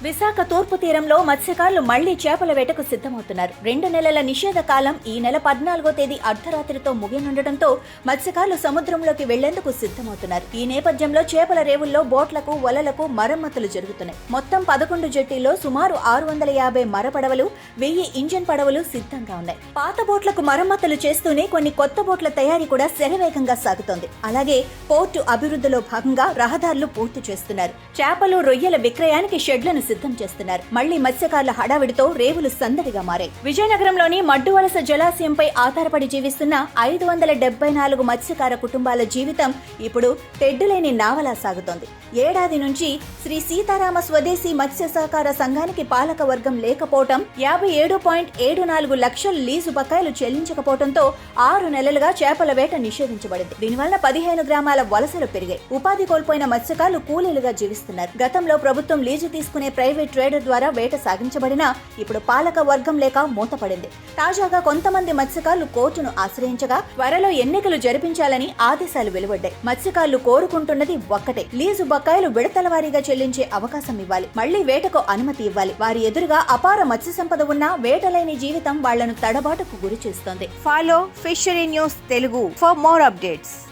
విశాఖ తూర్పు తీరంలో మత్స్యకారులు మళ్లీ చేపల వేటకు సిద్ధమవుతున్నారు. 2 నెలల నిషేధ కాలం ఈ నెల 14వ తేదీ అర్ధరాత్రితో ముగియనుండటంతో మత్స్యకారులు సముద్రంలోకి వెళ్లేందుకు సిద్ధమవుతున్నారు. ఈ నేపథ్యంలో చేపల రేవుల్లో బోట్లకు, వలలకు మరమ్మతులు జరుగుతున్నాయి. మొత్తం 11 జట్టీల్లో సుమారు 650 మరపడవలు, 1000 ఇంజన్ పడవలు సిద్ధంగా ఉన్నాయి. పాత బోట్లకు మరమ్మతులు చేస్తూనే కొన్ని కొత్త బోట్ల తయారీ కూడా శరవేగంగా సాగుతోంది. అలాగే పోర్టు అభివృద్ధిలో భాగంగా రహదారులు పూర్తి చేస్తున్నారు. చేపలు, రొయ్యల విక్రయానికి షెడ్లను సిద్ధం చేస్తున్నారు. మళ్లీ మత్స్యకారుల హడావిడితో రేవులు సందడిగా మారాయి. విజయనగరంలోని మడ్డువలస జలాశయంపై ఆధారపడి జీవిస్తున్న 574 మత్స్యకార కుటుంబాల జీవితం ఇప్పుడు తెడ్డులేని నావలా సాగుతోంది. ఏడాది నుంచి శ్రీ సీతారామ స్వదేశీ మత్స్య సహకార సంఘానికి పాలక వర్గం లేకపోవటం, 57.74 లక్షల లీజు బకాయిలు చెల్లించకపోవడంతో 6 నెలలుగా చేపల వేట నిషేధించబడింది. దీనివల్ల 15 గ్రామాల వలసలు పెరిగాయి. ఉపాధి కోల్పోయిన మత్స్యకారులు కూలీలుగా జీవిస్తున్నారు. గతంలో ప్రభుత్వం లీజు తీసుకునే ప్రైవేట్ ట్రేడర్ ద్వారా వేట సాగించబడినా ఇప్పుడు పాలక వర్గం లేక మూతపడింది. తాజాగా కొంతమంది మత్స్యకారులు కోర్టును ఆశ్రయించగా త్వరలో ఎన్నికలు జరిపించాలని ఆదేశాలు వెలువడ్డాయి. మత్స్యకారులు కోరుకుంటున్నది ఒక్కటే, లీజు బకాయిలు విడతల వారీగా చెల్లించే అవకాశం ఇవ్వాలి. మళ్లీ వేటకు అనుమతి ఇవ్వాలి. వారి ఎదురుగా అపార మత్స్య సంపద ఉన్నా వేటలేని జీవితం వాళ్లను తడబాటుకు గురి చేస్తోంది. Follow fishery news Telugu for more updates.